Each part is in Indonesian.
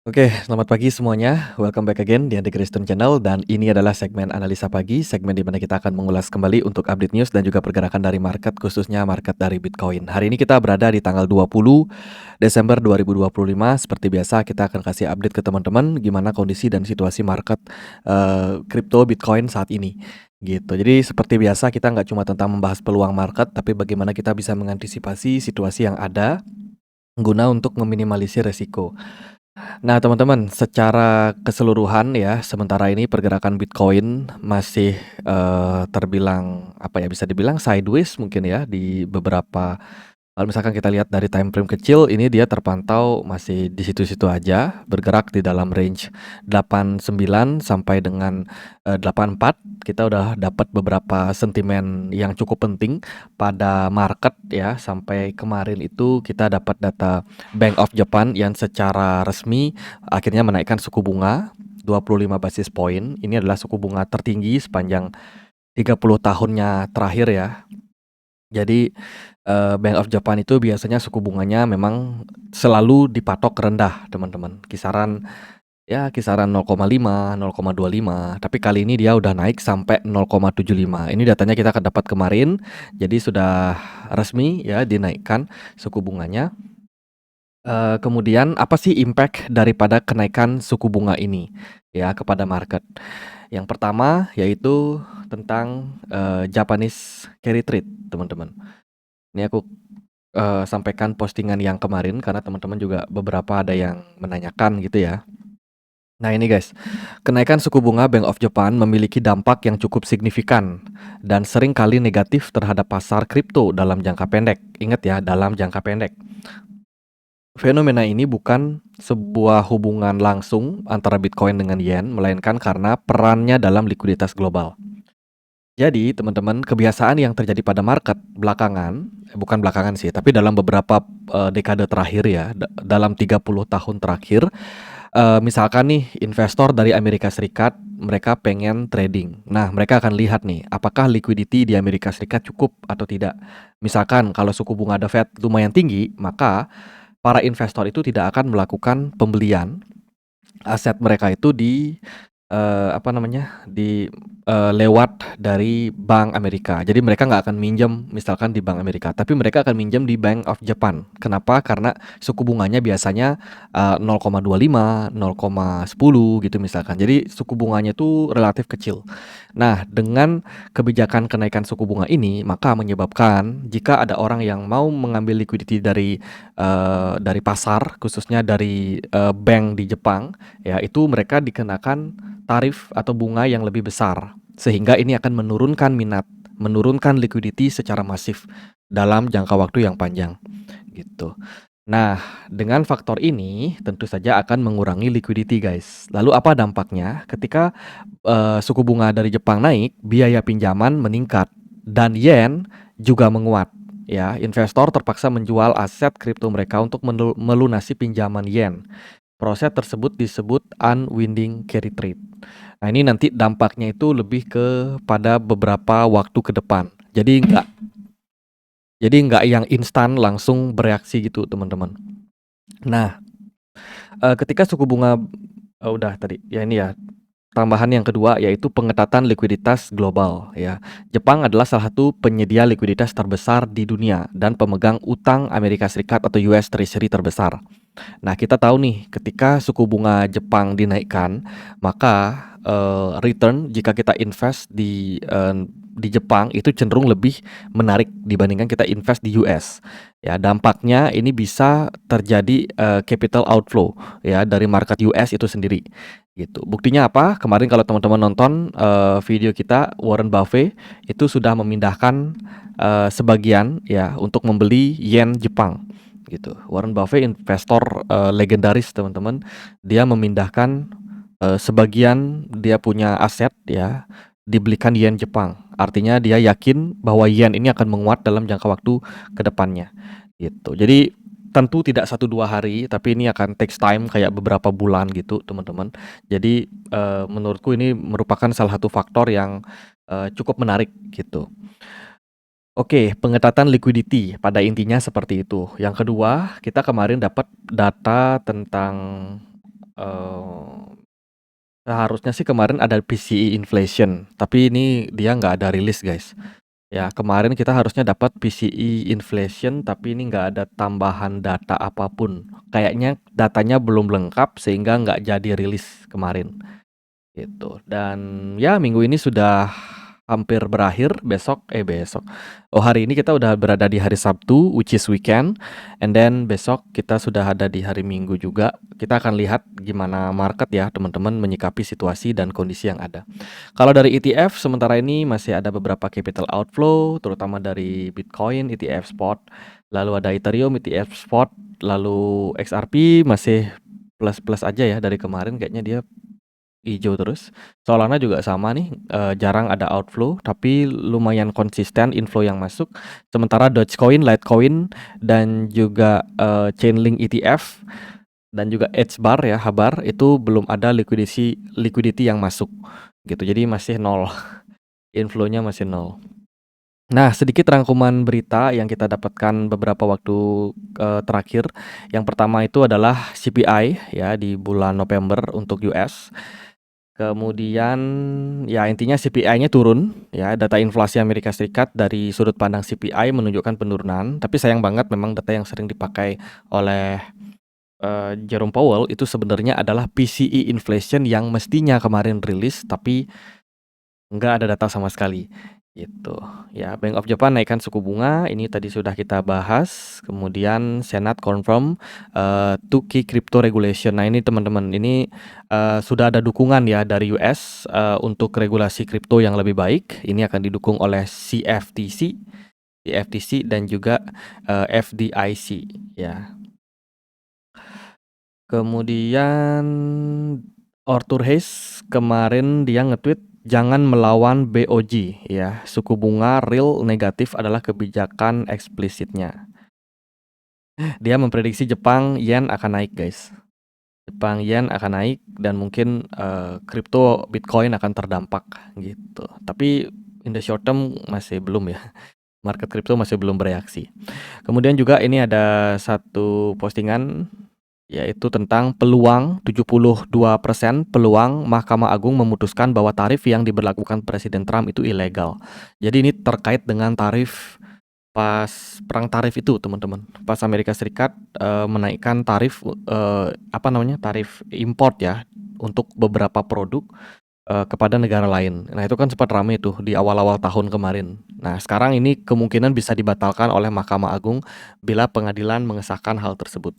Oke, selamat pagi semuanya. Welcome back again di Andy Kristen Channel dan ini adalah segmen analisa pagi, segmen di mana kita akan mengulas kembali untuk update news dan juga pergerakan dari market, khususnya market dari Bitcoin. Hari ini kita berada di tanggal 20 Desember 2025. Seperti biasa kita akan kasih update ke teman-teman gimana kondisi dan situasi market kripto Bitcoin saat ini. Gitu. Jadi seperti biasa kita nggak cuma tentang membahas peluang market, tapi bagaimana kita bisa mengantisipasi situasi yang ada guna untuk meminimalisir resiko. Nah, teman-teman, secara keseluruhan ya, sementara ini pergerakan Bitcoin masih terbilang apa ya, bisa dibilang sideways mungkin ya di beberapa. Kalau misalkan kita lihat dari time frame kecil, ini dia terpantau masih di situ-situ aja, bergerak di dalam range 89 sampai dengan 84. Kita udah dapat beberapa sentimen yang cukup penting pada market ya. Sampai kemarin itu kita dapat data Bank of Japan yang secara resmi akhirnya menaikkan suku bunga 25 basis point. Ini adalah suku bunga tertinggi sepanjang 30 tahunnya terakhir ya. Jadi Bank of Japan itu biasanya suku bunganya memang selalu dipatok rendah, teman-teman. Kisaran 0,5, 0,25, tapi kali ini dia udah naik sampai 0,75. Ini datanya kita dapat kemarin. Jadi sudah resmi ya dinaikkan suku bunganya. Kemudian apa sih impact daripada kenaikan suku bunga ini ya kepada market? Yang pertama yaitu tentang Japanese carry trade, teman-teman. Ini aku sampaikan postingan yang kemarin karena teman-teman juga beberapa ada yang menanyakan gitu ya. Nah ini guys, kenaikan suku bunga Bank of Japan memiliki dampak yang cukup signifikan dan sering kali negatif terhadap pasar kripto dalam jangka pendek. Ingat ya, dalam jangka pendek. Fenomena ini bukan sebuah hubungan langsung antara Bitcoin dengan Yen, melainkan karena perannya dalam likuiditas global. Jadi, teman-teman, kebiasaan yang terjadi pada market belakangan, bukan belakangan sih, tapi dalam beberapa dekade terakhir ya, dalam 30 tahun terakhir, misalkan nih investor dari Amerika Serikat, mereka pengen trading. Nah, mereka akan lihat nih, apakah liquidity di Amerika Serikat cukup atau tidak. Misalkan kalau suku bunga The Fed lumayan tinggi, maka para investor itu tidak akan melakukan pembelian aset mereka itu di lewat dari Bank Amerika. Jadi mereka nggak akan minjem misalkan di Bank Amerika, tapi mereka akan minjem di Bank of Japan. Kenapa? Karena suku bunganya biasanya 0,25, 0,10 gitu misalkan. Jadi suku bunganya itu relatif kecil. Nah, dengan kebijakan kenaikan suku bunga ini, maka menyebabkan jika ada orang yang mau mengambil liquidity dari pasar, khususnya dari bank di Jepang, ya itu mereka dikenakan tarif atau bunga yang lebih besar, sehingga ini akan menurunkan minat, menurunkan liquidity secara masif dalam jangka waktu yang panjang gitu. Nah, dengan faktor ini tentu saja akan mengurangi liquidity guys. Lalu apa dampaknya? Ketika suku bunga dari Jepang naik, biaya pinjaman meningkat dan yen juga menguat. Ya, investor terpaksa menjual aset kripto mereka untuk melunasi pinjaman yen. Proses tersebut disebut unwinding carry trade. Nah, ini nanti dampaknya itu lebih pada beberapa waktu ke depan. Jadi nggak yang instan langsung bereaksi gitu, teman-teman. Nah, ketika suku bunga udah tadi ya ini ya. Tambahan yang kedua yaitu pengetatan likuiditas global ya. Jepang adalah salah satu penyedia likuiditas terbesar di dunia dan pemegang utang Amerika Serikat atau US Treasury terbesar. Nah, kita tahu nih ketika suku bunga Jepang dinaikkan, maka return jika kita invest di Jepang itu cenderung lebih menarik dibandingkan kita invest di US. Ya, dampaknya ini bisa terjadi capital outflow ya dari market US itu sendiri. Gitu. Buktinya apa? Kemarin kalau teman-teman nonton video kita, Warren Buffett itu sudah memindahkan sebagian ya untuk membeli yen Jepang gitu. Warren Buffett investor legendaris, teman-teman. Dia memindahkan sebagian dia punya aset ya dibelikan yen Jepang. Artinya dia yakin bahwa yen ini akan menguat dalam jangka waktu ke depannya gitu. Jadi tentu tidak 1-2 hari, tapi ini akan takes time kayak beberapa bulan gitu, teman-teman. Jadi menurutku ini merupakan salah satu faktor yang cukup menarik gitu. Oke, pengetatan liquidity pada intinya seperti itu. Yang kedua, kita kemarin dapat data tentang eee, seharusnya sih kemarin ada PCE inflation, tapi ini dia nggak ada rilis, guys. Ya, kemarin kita harusnya dapat PCE inflation, tapi ini nggak ada tambahan data apapun. Kayaknya datanya belum lengkap sehingga nggak jadi rilis kemarin. Gitu. Dan ya minggu ini sudah hampir berakhir, besok. Oh, hari ini kita udah berada di hari Sabtu, which is weekend. And then besok kita sudah ada di hari Minggu juga. Kita akan lihat gimana market ya, teman-teman menyikapi situasi dan kondisi yang ada. Kalau dari ETF sementara ini masih ada beberapa capital outflow, terutama dari Bitcoin ETF spot, lalu ada Ethereum ETF spot, lalu XRP masih plus-plus aja ya dari kemarin, kayaknya dia hijau terus. Solana juga sama nih, jarang ada outflow tapi lumayan konsisten inflow yang masuk. Sementara Dogecoin, Litecoin, dan juga Chainlink ETF dan juga HBAR ya, HBAR itu belum ada liquidity yang masuk gitu. Jadi masih nol, inflow-nya masih nol. Nah, sedikit rangkuman berita yang kita dapatkan beberapa waktu terakhir. Yang pertama itu adalah CPI ya di bulan November untuk US. Kemudian ya intinya CPI-nya turun ya, data inflasi Amerika Serikat dari sudut pandang CPI menunjukkan penurunan, tapi sayang banget memang data yang sering dipakai oleh Jerome Powell itu sebenarnya adalah PCE inflation yang mestinya kemarin rilis tapi nggak ada data sama sekali gitu. Ya, Bank of Japan naikkan suku bunga, ini tadi sudah kita bahas. Kemudian Senat confirm two key crypto regulation. Nah, ini teman-teman, ini sudah ada dukungan ya dari US untuk regulasi kripto yang lebih baik. Ini akan didukung oleh CFTC dan juga FDIC ya. Kemudian Arthur Hayes kemarin dia nge-tweet jangan melawan BOJ ya. Suku bunga real negatif adalah kebijakan eksplisitnya. Dia memprediksi Jepang yen akan naik, guys. Jepang yen akan naik dan mungkin kripto Bitcoin akan terdampak gitu. Tapi in the short term masih belum ya. Market kripto masih belum bereaksi. Kemudian juga ini ada satu postingan yaitu tentang peluang 72% peluang Mahkamah Agung memutuskan bahwa tarif yang diberlakukan Presiden Trump itu ilegal. Jadi ini terkait dengan tarif pas perang tarif itu, teman-teman. Pas Amerika Serikat menaikkan tarif tarif import ya untuk beberapa produk kepada negara lain. Nah, itu kan sempat ramai tuh di awal-awal tahun kemarin. Nah, sekarang ini kemungkinan bisa dibatalkan oleh Mahkamah Agung bila pengadilan mengesahkan hal tersebut.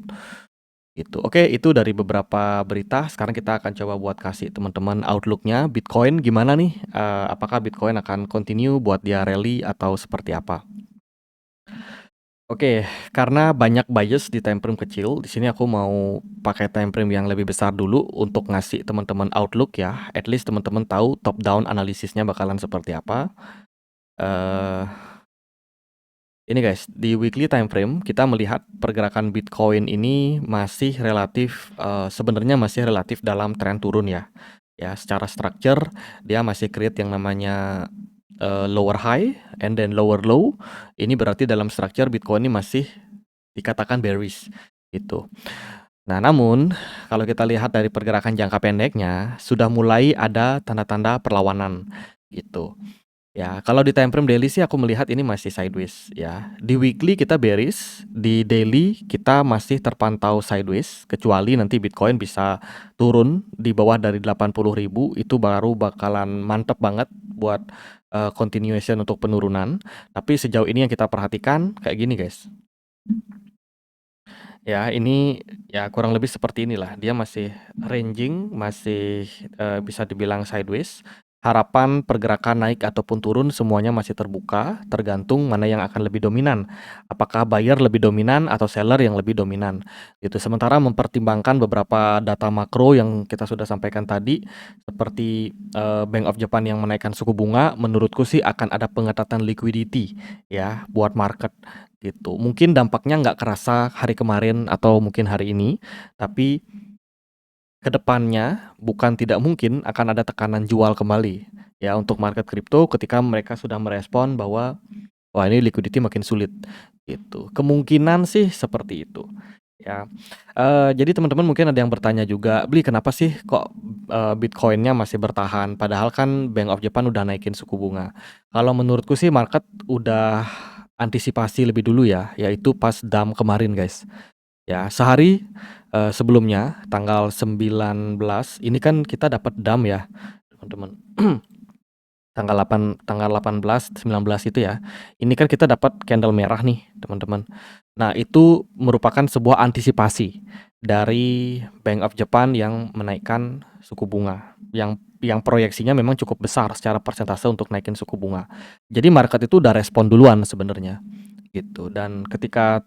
Gitu. Oke, itu dari beberapa berita. Sekarang kita akan coba buat kasih teman-teman outlook-nya. Bitcoin gimana nih? Apakah Bitcoin akan continue buat dia rally atau seperti apa? Oke, karena banyak bias di time frame kecil, di sini aku mau pakai time frame yang lebih besar dulu untuk ngasih teman-teman outlook ya. At least teman-teman tahu top down analisisnya bakalan seperti apa. Ini guys, di weekly time frame kita melihat pergerakan Bitcoin ini masih relatif sebenarnya masih relatif dalam tren turun ya. Ya, secara structure dia masih create yang namanya lower high and then lower low. Ini berarti dalam structure Bitcoin ini masih dikatakan bearish gitu. Nah, namun kalau kita lihat dari pergerakan jangka pendeknya sudah mulai ada tanda-tanda perlawanan gitu. Ya, kalau di time frame daily sih aku melihat ini masih sideways ya. Di weekly kita bearish, di daily kita masih terpantau sideways, kecuali nanti Bitcoin bisa turun di bawah dari 80.000, itu baru bakalan mantep banget buat continuation untuk penurunan. Tapi sejauh ini yang kita perhatikan kayak gini, guys. Ya, ini ya kurang lebih seperti inilah. Dia masih ranging, masih bisa dibilang sideways. Harapan pergerakan naik ataupun turun semuanya masih terbuka, tergantung mana yang akan lebih dominan. Apakah buyer lebih dominan atau seller yang lebih dominan. Gitu. Sementara mempertimbangkan beberapa data makro yang kita sudah sampaikan tadi, seperti Bank of Japan yang menaikkan suku bunga, menurutku sih akan ada pengetatan liquidity ya buat market. Gitu. Mungkin dampaknya nggak kerasa hari kemarin atau mungkin hari ini, tapi kedepannya bukan tidak mungkin akan ada tekanan jual kembali ya untuk market kripto ketika mereka sudah merespon bahwa wah ini liquidity makin sulit gitu. Kemungkinan sih seperti itu ya. Jadi teman-teman mungkin ada yang bertanya juga, "Beli kenapa sih kok, Bitcoin-nya masih bertahan? Padahal kan Bank of Japan udah naikin suku bunga." Kalau menurutku sih market udah antisipasi lebih dulu ya, yaitu pas DAM kemarin, guys. Ya, sehari, sebelumnya tanggal 19 ini kan kita dapat DAM ya, teman-teman. Tanggal 18, 19 itu ya. Ini kan kita dapat candle merah nih, teman-teman. Nah, itu merupakan sebuah antisipasi dari Bank of Japan yang menaikkan suku bunga, yang proyeksinya memang cukup besar secara persentase untuk naikin suku bunga. Jadi market itu udah respon duluan sebenarnya, gitu. Dan ketika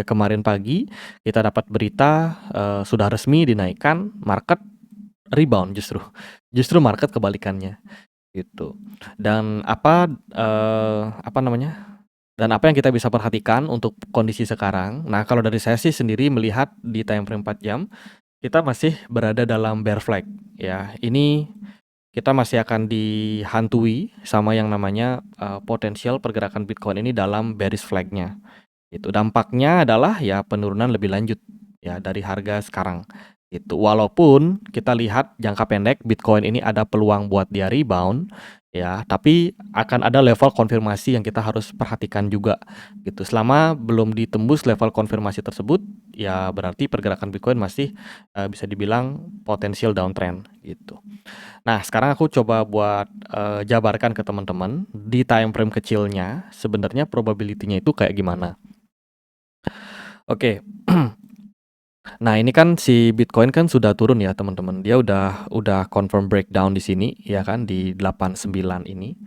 kemarin pagi kita dapat berita, sudah resmi dinaikkan, market rebound justru. Justru market kebalikannya. Gitu. Dan apa namanya, dan apa yang kita bisa perhatikan untuk kondisi sekarang, nah kalau dari saya sih sendiri melihat di time frame 4 jam, kita masih berada dalam bear flag ya. Ini kita masih akan dihantui sama yang namanya, potensial pergerakan Bitcoin ini dalam bearish flag-nya. Itu dampaknya adalah ya penurunan lebih lanjut ya dari harga sekarang. Itu walaupun kita lihat jangka pendek Bitcoin ini ada peluang buat dia rebound ya, tapi akan ada level konfirmasi yang kita harus perhatikan juga gitu. Selama belum ditembus level konfirmasi tersebut, ya berarti pergerakan Bitcoin masih bisa dibilang potensial downtrend gitu. Nah, sekarang aku coba buat jabarkan ke teman-teman di time frame kecilnya sebenarnya probability-nya itu kayak gimana. Oke. Nah, ini kan si Bitcoin kan sudah turun ya, teman-teman. Dia udah confirm breakdown di sini ya kan di 89 ini.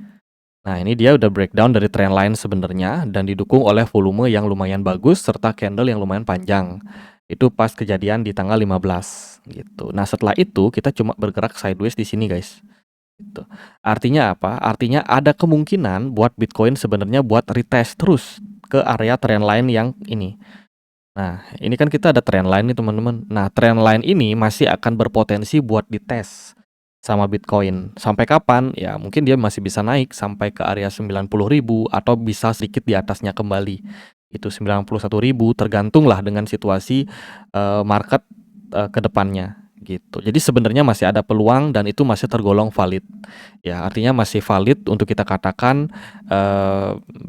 Nah, ini dia udah breakdown dari trend line sebenarnya dan didukung oleh volume yang lumayan bagus serta candle yang lumayan panjang. Itu pas kejadian di tanggal 15 gitu. Nah, setelah itu kita cuma bergerak sideways di sini, guys. Gitu. Artinya apa? Artinya ada kemungkinan buat Bitcoin sebenarnya buat retest terus ke area trend line yang ini. Nah, ini kan kita ada trend line nih teman-teman. Nah, trend line ini masih akan berpotensi buat dites sama Bitcoin. Sampai kapan? Ya, mungkin dia masih bisa naik sampai ke area 90.000 atau bisa sedikit di atasnya kembali. Itu 91.000 tergantung lah dengan situasi market ke depannya gitu. Jadi sebenarnya masih ada peluang dan itu masih tergolong valid. Ya, artinya masih valid untuk kita katakan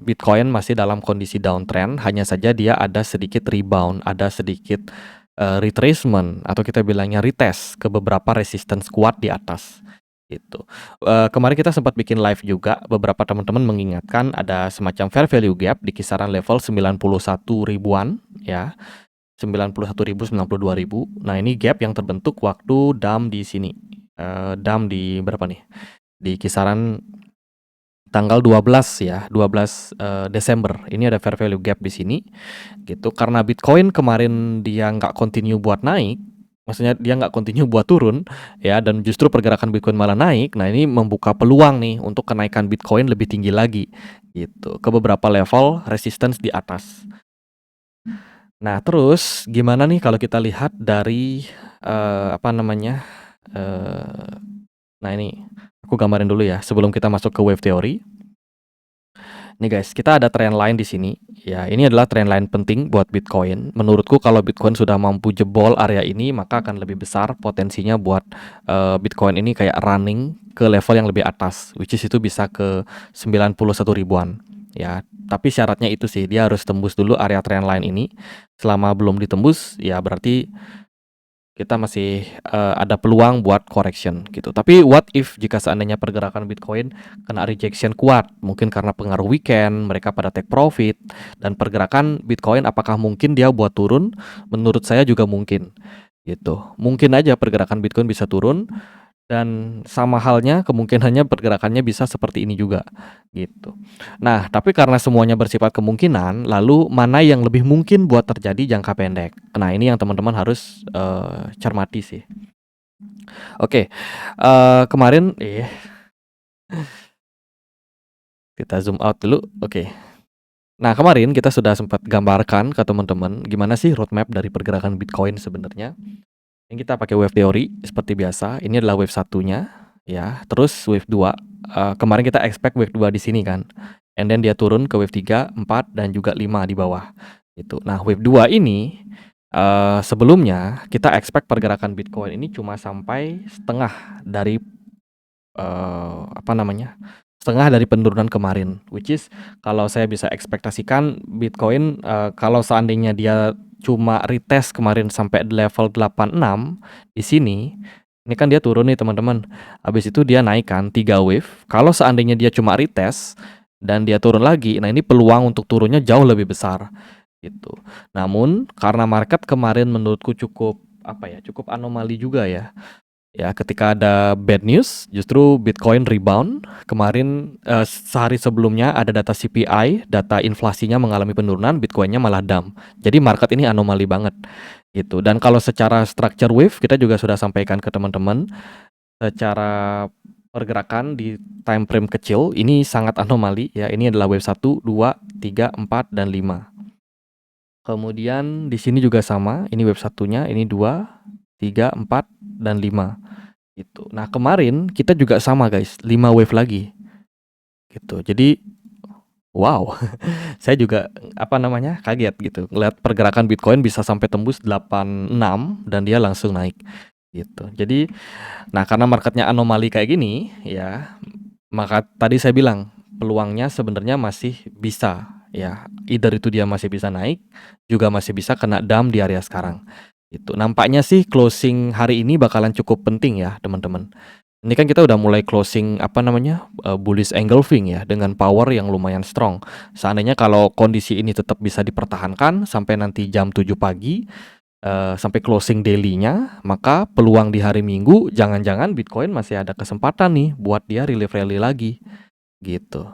Bitcoin masih dalam kondisi downtrend, hanya saja dia ada sedikit rebound, ada sedikit retracement atau kita bilangnya retest ke beberapa resistance kuat di atas gitu. Kemarin kita sempat bikin live juga, beberapa teman-teman mengingatkan ada semacam fair value gap di kisaran level 91 ribuan ya. 91.000, 92.000. Nah, ini gap yang terbentuk waktu DAM di sini. DAM di berapa nih? Di kisaran tanggal 12 ya, 12 Desember. Ini ada fair value gap di sini gitu. Karena Bitcoin kemarin dia nggak continue buat naik, maksudnya dia nggak continue buat turun ya, dan justru pergerakan Bitcoin malah naik. Nah, ini membuka peluang nih untuk kenaikan Bitcoin lebih tinggi lagi gitu ke beberapa level resistance di atas. Nah, terus gimana nih kalau kita lihat dari apa namanya? Nah, ini aku gambarin dulu ya sebelum kita masuk ke wave theory. Nih guys, kita ada trend line di sini. Ya, ini adalah trend line penting buat Bitcoin. Menurutku kalau Bitcoin sudah mampu jebol area ini, maka akan lebih besar potensinya buat Bitcoin ini kayak running ke level yang lebih atas, which is itu bisa ke 91 ribuan. Ya, tapi syaratnya itu sih, dia harus tembus dulu area trend line ini. Selama belum ditembus, ya berarti kita masih ada peluang buat correction gitu. Tapi what if jika seandainya pergerakan Bitcoin kena rejection kuat, mungkin karena pengaruh weekend, mereka pada take profit, dan pergerakan Bitcoin apakah mungkin dia buat turun? Menurut saya juga mungkin gitu. Mungkin aja pergerakan Bitcoin bisa turun, dan sama halnya kemungkinannya pergerakannya bisa seperti ini juga gitu. Nah, tapi karena semuanya bersifat kemungkinan, lalu mana yang lebih mungkin buat terjadi jangka pendek? Nah, ini yang teman-teman harus cermati sih. Oke, kemarin kita zoom out dulu. Oke. Nah, kemarin kita sudah sempat gambarkan ke teman-teman gimana sih roadmap dari pergerakan Bitcoin sebenarnya. Ini kita pakai wave theory seperti biasa. Ini adalah wave satunya ya. Terus wave 2. Kemarin kita expect wave 2 di sini kan. And then dia turun ke wave 3, 4 dan juga 5 di bawah Gitu. Nah, wave 2 ini sebelumnya kita expect pergerakan Bitcoin ini cuma sampai setengah dari apa namanya, setengah dari penurunan kemarin, which is kalau saya bisa ekspektasikan Bitcoin, kalau seandainya dia cuma retest kemarin sampai level 86 di sini, ini kan dia turun nih teman-teman, habis itu dia naik kan 3 wave, kalau seandainya dia cuma retest dan dia turun lagi, nah ini peluang untuk turunnya jauh lebih besar, gitu. Namun karena market kemarin menurutku cukup, apa ya, cukup anomali juga ya. Ya, ketika ada bad news, justru Bitcoin rebound. Kemarin sehari sebelumnya ada data CPI, data inflasinya mengalami penurunan, Bitcoinnya malah dump. Jadi market ini anomali banget gitu. Dan kalau secara structure wave kita juga sudah sampaikan ke teman-teman, secara pergerakan di time frame kecil ini sangat anomali ya. Ini adalah wave 1, 2, 3, 4 dan 5. Kemudian di sini juga sama, ini wave satunya, ini 2, 3, 4 dan 5. Gitu. Nah, kemarin kita juga sama guys, 5 wave lagi. Gitu. Jadi wow, saya juga apa namanya, kaget gitu. Ngeliat pergerakan Bitcoin bisa sampai tembus 86 dan dia langsung naik gitu. Jadi nah karena marketnya anomali kayak gini ya, maka tadi saya bilang peluangnya sebenarnya masih bisa ya. Either itu dia masih bisa naik, juga masih bisa kena dump di area sekarang. Itu nampaknya sih closing hari ini bakalan cukup penting ya, teman-teman. Ini kan kita udah mulai closing apa namanya, bullish engulfing ya dengan power yang lumayan strong. Seandainya kalau kondisi ini tetap bisa dipertahankan sampai nanti jam 7 pagi, sampai closing daily-nya, maka peluang di hari Minggu jangan-jangan Bitcoin masih ada kesempatan nih buat dia relief rally lagi, gitu.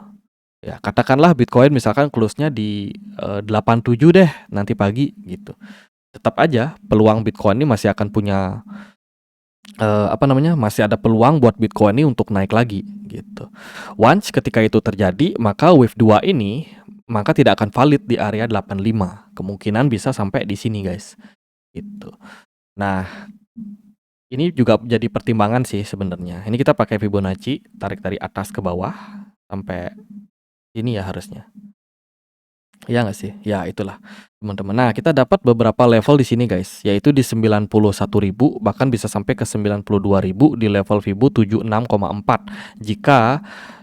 Ya katakanlah Bitcoin misalkan close-nya di 87 deh nanti pagi gitu. Tetap aja peluang Bitcoin ini masih akan punya apa namanya, masih ada peluang buat Bitcoin ini untuk naik lagi gitu. Once ketika itu terjadi, maka wave 2 ini maka tidak akan valid di area 85. Kemungkinan bisa sampai di sini, guys. Gitu. Nah, ini juga jadi pertimbangan sih sebenarnya. Ini kita pakai Fibonacci, tarik dari atas ke bawah sampai ini ya harusnya. Iya nggak sih? Ya itulah teman-teman. Nah kita dapat beberapa level di sini guys, yaitu di 91.000 bahkan bisa sampai ke 92.000 di level Fibo 76,4 jika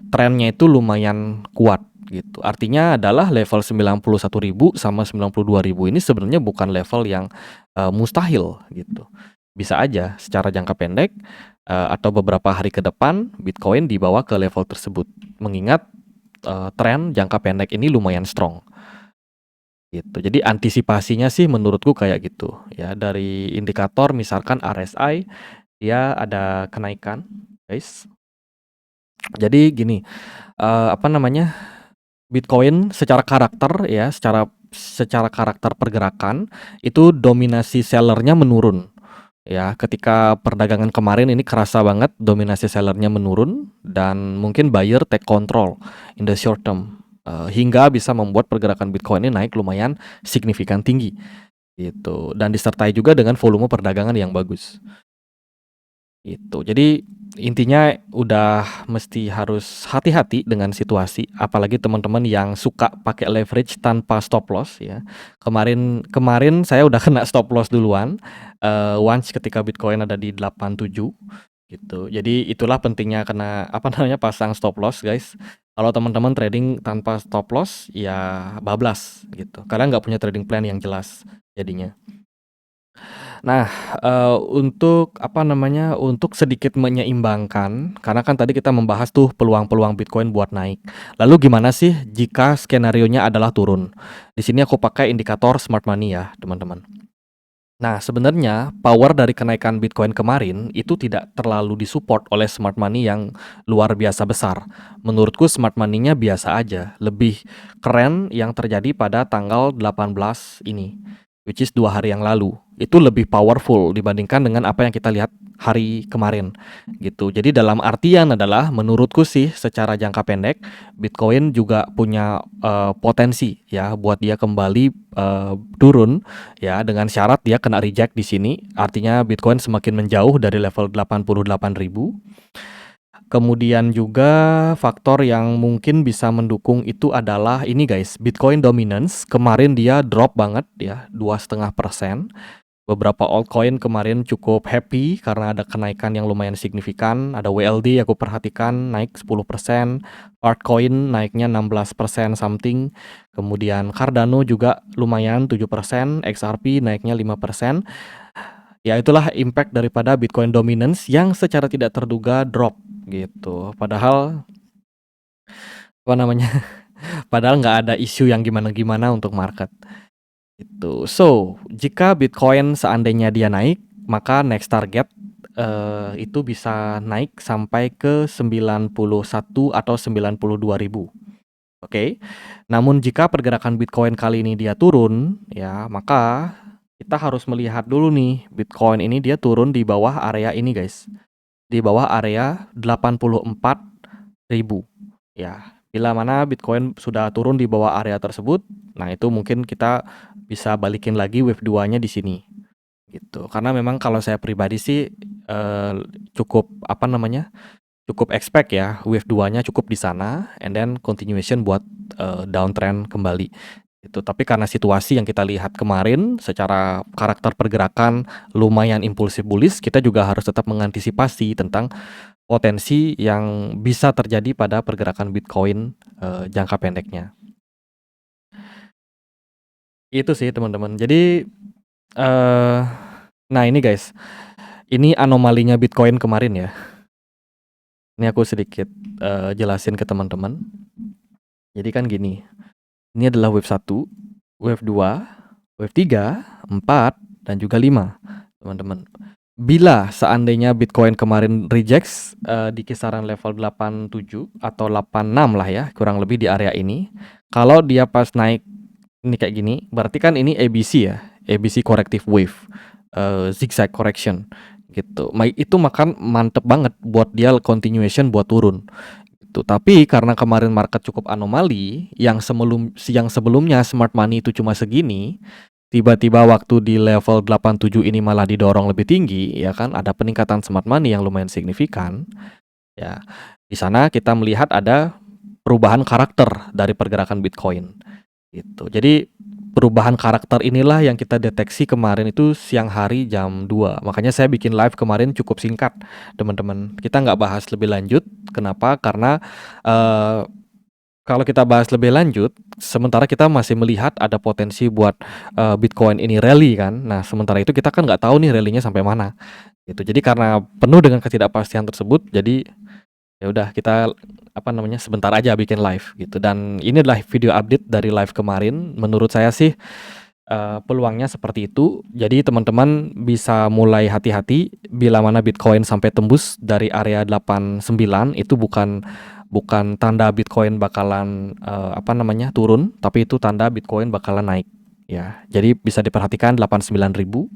trennya itu lumayan kuat gitu. Artinya adalah level 91.000 sama 92.000 ini sebenarnya bukan level yang mustahil gitu. Bisa aja secara jangka pendek atau beberapa hari ke depan Bitcoin dibawa ke level tersebut. Mengingat tren jangka pendek ini lumayan strong. Gitu. Jadi antisipasinya sih menurutku kayak gitu ya. Dari indikator misalkan RSI dia ada kenaikan, guys. Jadi gini, apa namanya, Bitcoin secara karakter ya, secara karakter pergerakan itu dominasi sellernya menurun. Ya, ketika perdagangan kemarin ini kerasa banget dominasi sellernya menurun dan mungkin buyer take control in the short term. Hingga bisa membuat pergerakan Bitcoin ini naik lumayan signifikan tinggi gitu, dan disertai juga dengan volume perdagangan yang bagus. Gitu. Jadi intinya udah mesti harus hati-hati dengan situasi, apalagi teman-teman yang suka pakai leverage tanpa stop loss ya. Kemarin saya udah kena stop loss duluan, once ketika Bitcoin ada di 87 gitu. Jadi itulah pentingnya kena apa namanya, pasang stop loss guys. Kalau teman-teman trading tanpa stop loss ya bablas gitu, karena nggak punya trading plan yang jelas jadinya. Nah, untuk apa namanya, untuk sedikit menyeimbangkan, karena kan tadi kita membahas tuh peluang-peluang Bitcoin buat naik. Lalu gimana sih jika skenarionya adalah turun? Di sini aku pakai indikator smart money ya, teman-teman. Nah, sebenarnya power dari kenaikan Bitcoin kemarin itu tidak terlalu disupport oleh smart money yang luar biasa besar. Menurutku smart money-nya biasa aja. Lebih keren yang terjadi pada tanggal 18 ini, which is 2 hari yang lalu. Itu lebih powerful dibandingkan dengan apa yang kita lihat hari kemarin gitu. Jadi dalam artian adalah menurutku sih secara jangka pendek Bitcoin juga punya potensi ya buat dia kembali turun ya, dengan syarat dia kena reject di sini. Artinya Bitcoin semakin menjauh dari level 88.000. Kemudian juga faktor yang mungkin bisa mendukung itu adalah ini guys, Bitcoin dominance. Kemarin dia drop banget ya, 2,5%. Beberapa altcoin kemarin cukup happy karena ada kenaikan yang lumayan signifikan. Ada WLD aku perhatikan naik 10%, Altcoin naiknya 16% something. Kemudian Cardano juga lumayan 7%, XRP naiknya 5%. Ya itulah impact daripada Bitcoin dominance yang secara tidak terduga drop gitu. Padahal apa namanya? Padahal nggak ada isu yang gimana-gimana untuk market. Itu. So, jika Bitcoin seandainya dia naik, maka next target itu bisa naik sampai ke 91 atau 92.000. Oke. Namun jika pergerakan Bitcoin kali ini dia turun, ya, maka kita harus melihat dulu nih, Bitcoin ini dia turun di bawah area ini, guys. Di bawah area 84.000. Ya, bila mana Bitcoin sudah turun di bawah area tersebut, nah itu mungkin kita bisa balikin lagi wave 2-nya di sini. Gitu. Karena memang kalau saya pribadi sih cukup apa namanya? Cukup expect ya wave 2-nya cukup di sana and then continuation buat downtrend kembali. Itu. Tapi karena situasi yang kita lihat kemarin secara karakter pergerakan lumayan impulsif bullish, kita juga harus tetap mengantisipasi tentang potensi yang bisa terjadi pada pergerakan Bitcoin jangka pendeknya. Itu sih teman-teman. Jadi nah ini guys, ini anomalinya Bitcoin kemarin ya. Ini aku sedikit jelasin ke teman-teman. Jadi kan gini, ini adalah wave 1, wave 2, wave 3, 4, dan juga 5 teman-teman. Bila seandainya Bitcoin kemarin rejects di kisaran level 87 atau 86 lah ya, kurang lebih di area ini. Kalau dia pas naik ini kayak gini, berarti kan ini ABC ya, ABC corrective wave, zigzag correction gitu. Itu makan mantep banget buat dia continuation buat turun. Gitu. Tapi karena kemarin market cukup anomali, yang sebelumnya smart money itu cuma segini, tiba-tiba waktu di level 87 ini malah didorong lebih tinggi, ya kan, ada peningkatan smart money yang lumayan signifikan. Ya, di sana kita melihat ada perubahan karakter dari pergerakan Bitcoin. Gitu. Jadi perubahan karakter inilah yang kita deteksi kemarin itu siang hari jam 2. Makanya saya bikin live kemarin cukup singkat, teman-teman. Kita nggak bahas lebih lanjut. Kenapa? Karena kalau kita bahas lebih lanjut, sementara kita masih melihat ada potensi buat Bitcoin ini rally kan. Nah, sementara itu kita kan nggak tahu nih rally-nya sampai mana. Gitu. Jadi karena penuh dengan ketidakpastian tersebut, jadi ya udah kita sebentar aja bikin live gitu. Dan ini adalah video update dari live kemarin. Menurut saya sih peluangnya seperti itu. Jadi teman-teman bisa mulai hati-hati bila mana Bitcoin sampai tembus dari area 89, itu bukan tanda Bitcoin bakalan turun, tapi itu tanda Bitcoin bakalan naik ya. Jadi bisa diperhatikan 89.000.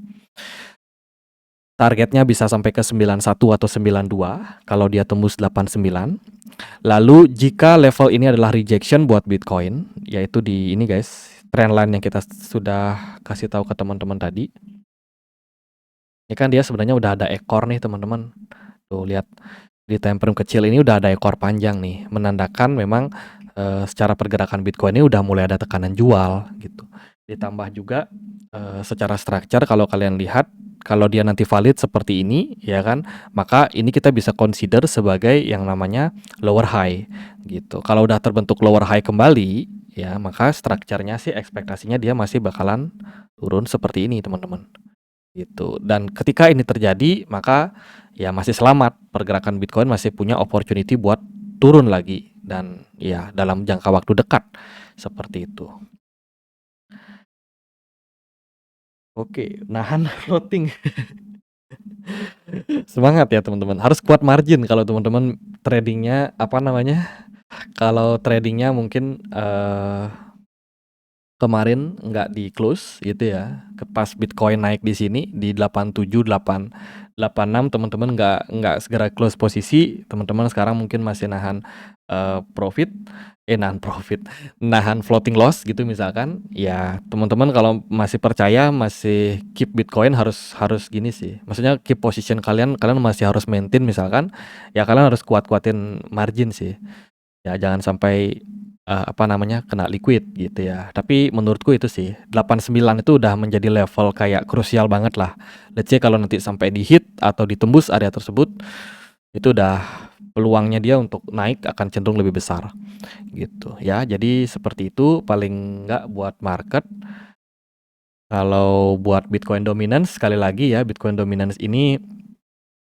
Targetnya bisa sampai ke 91 atau 92 kalau dia tembus 89. Lalu jika level ini adalah rejection buat Bitcoin, yaitu di ini guys, trendline yang kita sudah kasih tahu ke teman-teman tadi. Ini kan dia sebenarnya udah ada ekor nih teman-teman. Tuh lihat di time frame kecil ini udah ada ekor panjang nih, menandakan memang secara pergerakan Bitcoin ini udah mulai ada tekanan jual gitu. Ditambah juga secara structure kalau kalian lihat, kalau dia nanti valid seperti ini ya kan, maka ini kita bisa consider sebagai yang namanya lower high gitu. Kalau udah terbentuk lower high kembali ya, maka structure-nya sih ekspektasinya dia masih bakalan turun seperti ini teman-teman gitu. Dan ketika ini terjadi, maka ya masih selamat, pergerakan Bitcoin masih punya opportunity buat turun lagi dan ya dalam jangka waktu dekat seperti itu. Oke, nahan floating. Semangat ya teman-teman. Harus kuat margin kalau teman-teman tradingnya kalau tradingnya mungkin kemarin nggak di close gitu ya. Pas Bitcoin naik di sini di 87, 86, teman-teman nggak segera close posisi, teman-teman sekarang mungkin masih nahan profit. nahan profit, nahan floating loss gitu misalkan, ya teman-teman kalau masih percaya, masih keep Bitcoin harus harus gini sih, maksudnya keep position kalian, kalian masih harus maintain misalkan, ya kalian harus kuat-kuatin margin sih. Ya jangan sampai, apa namanya, kena liquid gitu ya. Tapi menurutku itu sih, 89 itu udah menjadi level kayak krusial banget lah. Let's say kalau nanti sampai di-hit atau ditembus area tersebut, itu udah peluangnya dia untuk naik akan cenderung lebih besar, gitu ya. Jadi seperti itu paling nggak buat market. Kalau buat Bitcoin dominance, sekali lagi ya, Bitcoin dominance ini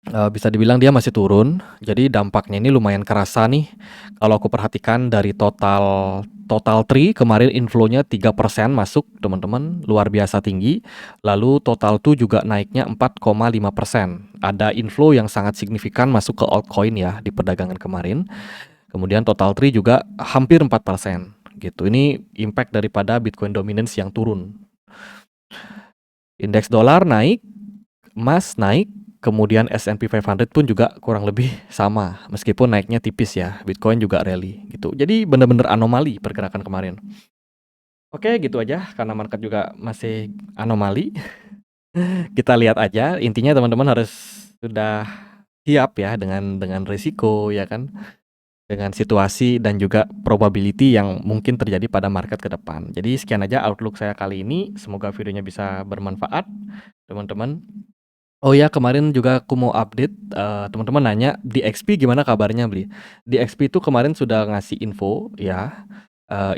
bisa dibilang dia masih turun, jadi dampaknya ini lumayan kerasa nih. Kalau aku perhatikan dari total total tree kemarin inflow-nya 3% masuk teman-teman, luar biasa tinggi. Lalu total 2 juga naiknya 4,5%. Ada inflow yang sangat signifikan masuk ke altcoin ya di perdagangan kemarin. Kemudian total tree juga hampir 4% gitu. Ini impact daripada Bitcoin dominance yang turun. Indeks dolar naik, emas naik, kemudian S&P 500 pun juga kurang lebih sama, meskipun naiknya tipis ya. Bitcoin juga rally gitu. Jadi bener-bener anomali pergerakan kemarin. Oke, gitu aja karena market juga masih anomali. Kita lihat aja, intinya teman-teman harus sudah siap ya dengan risiko ya kan, dengan situasi dan juga probability yang mungkin terjadi pada market ke depan. Jadi sekian aja outlook saya kali ini, semoga videonya bisa bermanfaat teman-teman. Oh ya, kemarin juga aku mau update, teman-teman nanya DXP gimana kabarnya Bli. DXP itu kemarin sudah ngasih info ya,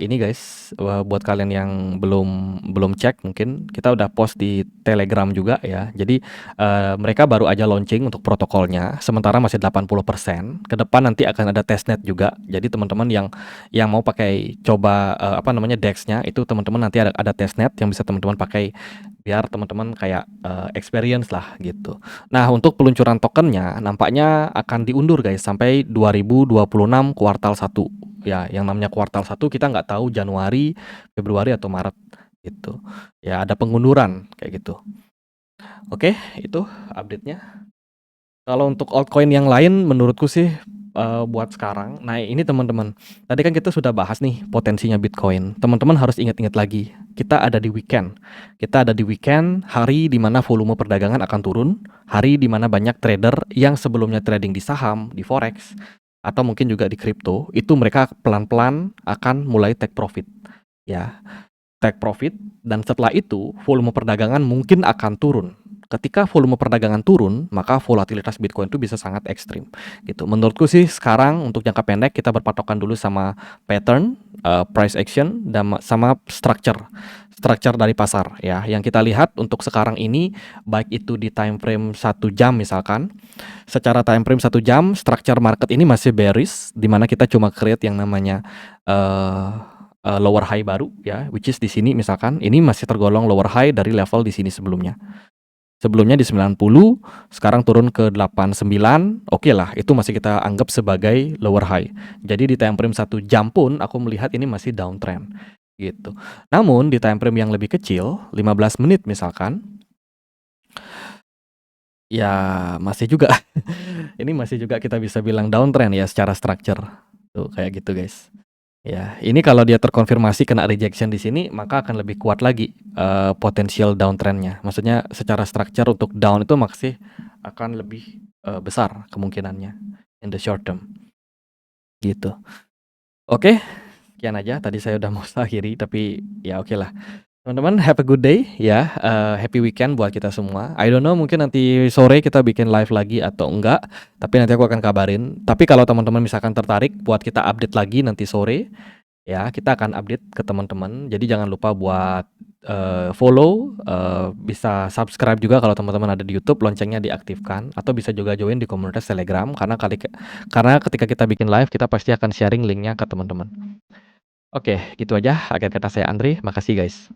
ini guys, buat kalian yang belum cek mungkin kita udah post di Telegram juga ya. Jadi, mereka baru aja launching untuk protokolnya, sementara masih 80%. Ke depan nanti akan ada testnet juga. Jadi teman-teman yang mau pakai coba, apa namanya, DEX-nya itu teman-teman nanti ada testnet yang bisa teman-teman pakai biar teman-teman kayak, experience lah gitu. Nah, untuk peluncuran tokennya nampaknya akan diundur guys sampai 2026 kuartal 1. Ya, yang namanya kuartal 1 kita nggak tahu Januari, Februari, atau Maret gitu. Ya, ada pengunduran kayak gitu. Oke, itu update-nya. Kalau untuk altcoin yang lain menurutku sih, buat sekarang nah ini teman-teman, tadi kan kita sudah bahas nih potensinya Bitcoin. Teman-teman harus ingat-ingat lagi, kita ada di weekend. Kita ada di weekend, hari di mana volume perdagangan akan turun, hari di mana banyak trader yang sebelumnya trading di saham, di forex, atau mungkin juga di kripto, itu mereka pelan-pelan akan mulai take profit, ya. Take profit, dan setelah itu volume perdagangan mungkin akan turun. Ketika volume perdagangan turun, maka volatilitas Bitcoin itu bisa sangat ekstrim gitu. Menurutku sih sekarang untuk jangka pendek kita berpatokan dulu sama pattern, price action, dan sama structure dari pasar ya. Yang kita lihat untuk sekarang ini, baik itu di time frame 1 jam misalkan, secara time frame 1 jam structure market ini masih bearish, di mana kita cuma create yang namanya lower high baru ya, which is di sini misalkan ini masih tergolong lower high dari level di sini sebelumnya. Sebelumnya di 90, sekarang turun ke 89, oke lah, itu masih kita anggap sebagai lower high. Jadi di time frame 1 jam pun aku melihat ini masih downtrend gitu. Namun di time frame yang lebih kecil, 15 menit misalkan, ya masih juga ini masih juga kita bisa bilang downtrend ya secara structure. Tuh kayak gitu guys. Ya, ini kalau dia terkonfirmasi kena rejection di sini, maka akan lebih kuat lagi potensial downtrendnya. Maksudnya secara structure untuk down itu masih akan lebih besar kemungkinannya in the short term. Gitu. Oke, sekian aja. Tadi saya udah mau akhiri, tapi ya oke lah. Teman-teman, have a good day ya. Happy weekend buat kita semua. I don't know, mungkin nanti sore kita bikin live lagi atau enggak, tapi nanti aku akan kabarin. Tapi kalau teman-teman misalkan tertarik buat kita update lagi nanti sore, ya kita akan update ke teman-teman. Jadi jangan lupa buat follow, bisa subscribe juga kalau teman-teman ada di YouTube, loncengnya diaktifkan, atau bisa juga join di komunitas Telegram karena ketika kita bikin live kita pasti akan sharing linknya ke teman-teman. Oke, gitu aja. Akhir kata saya Andri, makasih guys.